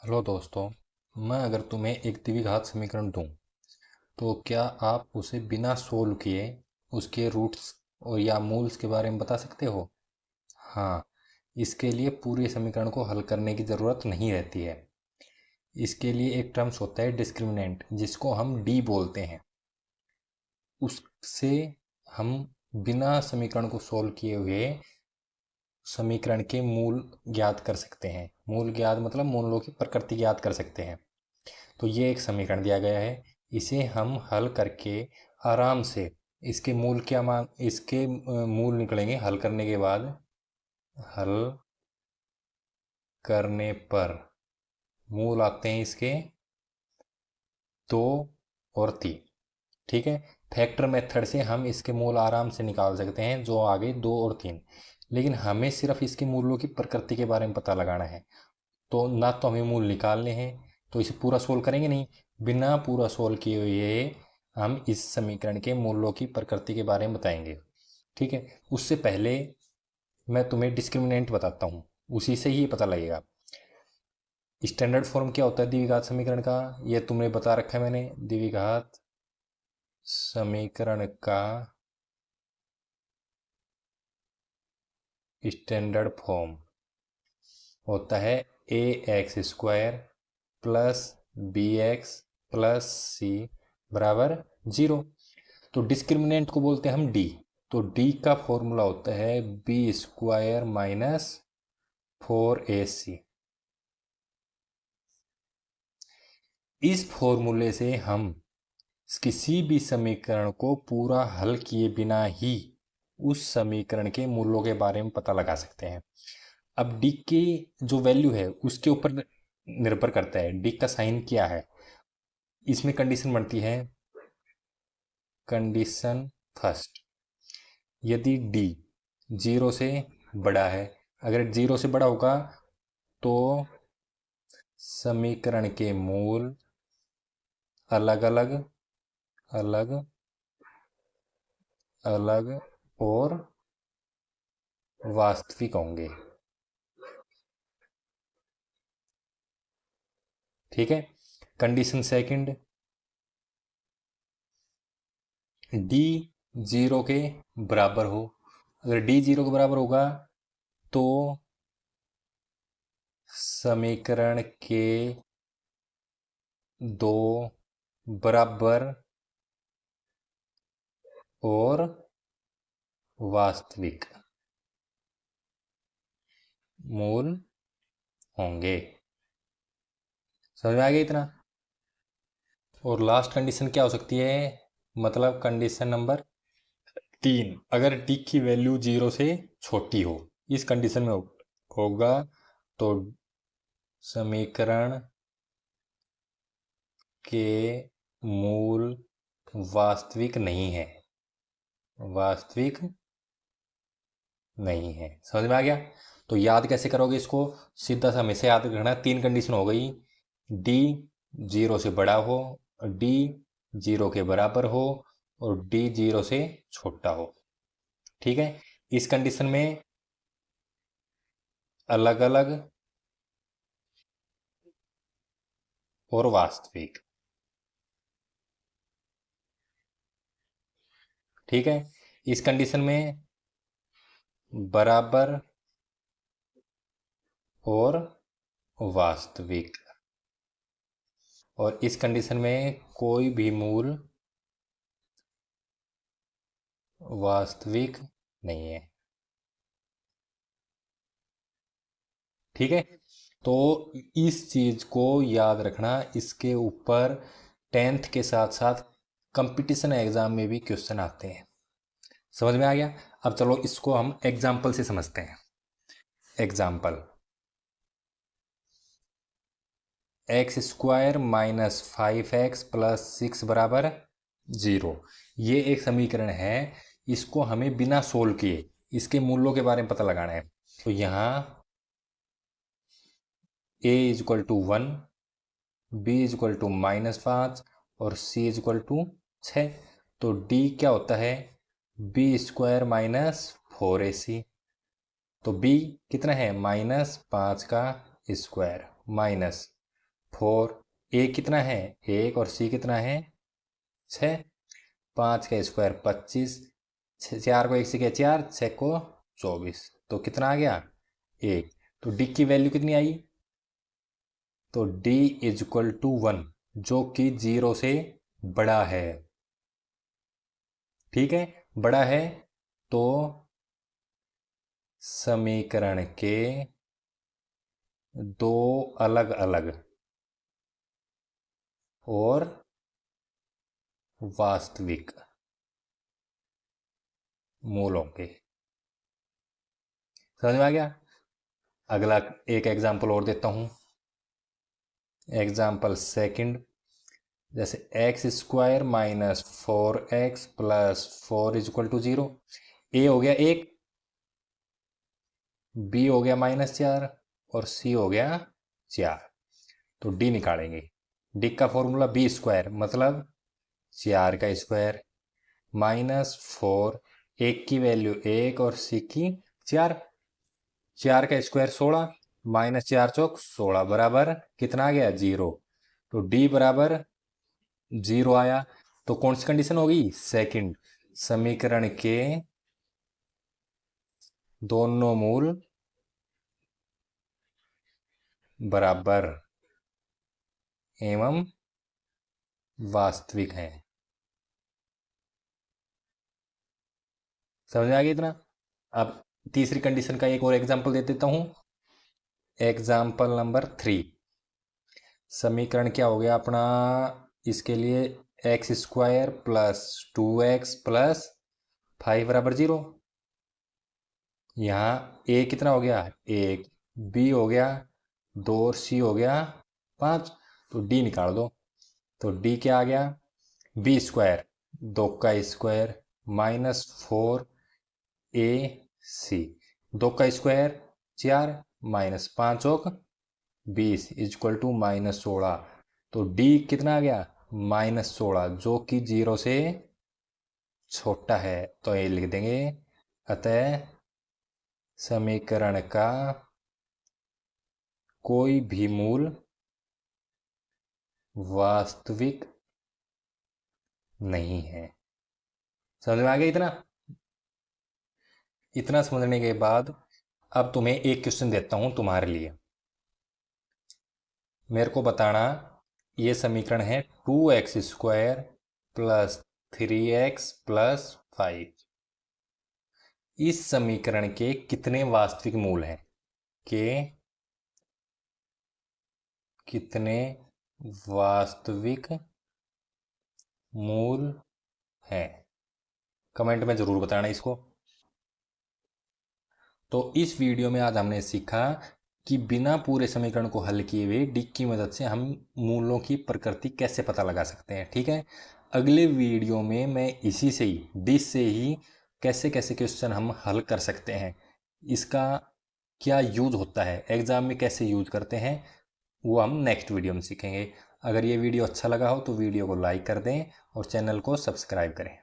Hello दोस्तों। मैं अगर तुम्हें एक द्विघात समीकरण दूं तो क्या आप उसे बिना सोल्व किए उसके रूट्स और या मूल्स के बारे में बता सकते हो? हाँ, इसके लिए पूरे समीकरण को हल करने की ज़रूरत नहीं रहती है। इसके लिए एक टर्म्स होता है डिस्क्रिमिनेंट, जिसको हम डी बोलते हैं। उससे हम बिना समीकरण को सोल्व किए हुए समीकरण के मूल ज्ञात कर सकते हैं। मूल ज्ञात मतलब मूलों की प्रकृति ज्ञात कर सकते हैं। तो ये एक समीकरण दिया गया है, इसे हम हल करके आराम से इसके मूल क्या मान इसके मूल निकलेंगे हल करने के बाद। हल करने पर मूल आते हैं इसके 2 और 3। ठीक है, फैक्टर मेथड से हम इसके मूल आराम से निकाल सकते हैं, जो आ गए 2 और 3। लेकिन हमें सिर्फ इसके मूलों की प्रकृति के बारे में पता लगाना है। तो ना तो हमें मूल निकालने हैं, तो इसे पूरा सोल्व करेंगे नहीं। बिना पूरा सोल्व किए हुए हम इस समीकरण के मूलों की प्रकृति के बारे में बताएंगे। ठीक है, उससे पहले मैं तुम्हें डिस्क्रिमिनेंट बताता हूँ, उसी से ही पता लगेगा। स्टैंडर्ड फॉर्म क्या होता है द्विघात समीकरण का, ये तुम्हें बता रखा है मैंने। द्विघात समीकरण का स्टैंडर्ड फॉर्म होता है A X square plus B X plus C बराबर 0। तो डिस्क्रिमिनेंट को बोलते हैं हम डी। तो डी का फॉर्मूला होता है बी स्क्वायर माइनस 4ac। इस फॉर्मूले से हम किसी भी समीकरण को पूरा हल किए बिना ही उस समीकरण के मूलों के बारे में पता लगा सकते हैं। अब डी की जो वैल्यू है उसके ऊपर निर्भर करता है डी का साइन क्या है। इसमें कंडीशन बनती है, कंडीशन फर्स्ट, यदि डी 0 से बड़ा है, अगर 0 से बड़ा होगा तो समीकरण के मूल अलग अलग अलग अलग और वास्तविक होंगे। ठीक है, कंडीशन सेकंड, डी 0 के बराबर हो। अगर डी 0 के बराबर होगा तो समीकरण के दो बराबर और वास्तविक मूल होंगे। समझ में आ गया इतना? और लास्ट कंडीशन क्या हो सकती है, मतलब कंडीशन नंबर 3, अगर डी की वैल्यू 0 से छोटी हो, इस कंडीशन में होगा तो समीकरण के मूल वास्तविक नहीं है। वास्तविक नहीं है। समझ में आ गया? तो याद कैसे करोगे इसको? सीधा सा हमेशा याद रखना, 3 कंडीशन हो गई। डी 0 से बड़ा हो, डी 0 के बराबर हो और डी 0 से छोटा हो। ठीक है, इस कंडीशन में अलग अलग और वास्तविक। ठीक है, इस कंडीशन में बराबर और वास्तविक। और इस कंडीशन में कोई भी मूल वास्तविक नहीं है। ठीक है, तो इस चीज को याद रखना, इसके ऊपर 10th के साथ साथ कंपटीशन एग्जाम में भी क्वेश्चन आते हैं। समझ में आ गया? अब चलो इसको हम एग्जाम्पल से समझते हैं। Example, x square minus 5x plus 6 बराबर 0। ये एक समीकरण है, इसको हमें बिना सोल्व किए इसके मूल्यों के बारे में पता लगाना है। तो यहाँ a is equal to 1, b is equal to -5 और c इज इक्वल टू 6। तो d क्या होता है, b स्क्वायर माइनस 4ac। तो b कितना है, -5 का स्क्वायर माइनस 4, ए कितना है 1 और सी कितना है 6, 5 का स्क्वायर 25, 4 को 1 से किया 4, 6 को 24, तो कितना आ गया 1। तो डी की वैल्यू कितनी आई, तो डी इज इक्वल टू 1, जो कि 0 से बड़ा है। ठीक है, बड़ा है तो समीकरण के दो अलग अलग और वास्तविक मूल होंगे। समझ में आ गया। अगला एक एग्जाम्पल और देता हूं, एग्जाम्पल सेकंड। जैसे X square minus 4x plus 4 is equal to 0। A हो गया 1, बी हो गया -4 और सी हो गया 4। तो डी निकालेंगे। डी का फॉर्मूला बी स्क्वायर मतलब 4 का स्क्वायर -4, 1 की वैल्यू 1 और सी की 4, 4 का स्क्वायर 16, -4 चौक 16 बराबर कितना आ गया 0। तो डी बराबर 0 आया। तो कौन सी कंडीशन होगी, सेकंड, समीकरण के दोनों मूल बराबर एवं वास्तविक हैं। समझ में आ गया इतना। अब तीसरी कंडीशन का एक और एग्जांपल दे देता हूं, एग्जांपल नंबर 3। समीकरण क्या हो गया अपना, इसके लिए x square plus 2x plus 5 बराबर 0। यहाँ ए कितना हो गया 1, बी हो गया 2 और सी हो गया 5। तो डी निकाल दो। तो डी क्या आ गया, बी स्क्वायर 2 का स्क्वायर -4 ए सी, 2 का स्क्वायर 4 -5 और 20 इजक्वल टू -16। तो डी कितना आ गया -16, जो कि 0 से छोटा है। तो ये लिख देंगे, अतः समीकरण का कोई भी मूल वास्तविक नहीं है। समझ में आ गया इतना। इतना समझने के बाद अब तुम्हें एक क्वेश्चन देता हूं तुम्हारे लिए। मेरे को बताना, ये समीकरण है 2x square plus 3x plus 5। इस समीकरण के कितने वास्तविक मूल हैं, के कितने वास्तविक मूल हैं, कमेंट में जरूर बताना इसको। तो इस वीडियो में आज हमने सीखा कि बिना पूरे समीकरण को हल किए हुए डी की मदद से हम मूलों की प्रकृति कैसे पता लगा सकते हैं। ठीक है, अगले वीडियो में मैं इसी से ही, डी से ही कैसे कैसे क्वेश्चन हम हल कर सकते हैं, इसका क्या यूज होता है, एग्जाम में कैसे यूज करते हैं, वो हम नेक्स्ट वीडियो में सीखेंगे। अगर ये वीडियो अच्छा लगा हो तो वीडियो को लाइक कर दें और चैनल को सब्सक्राइब करें।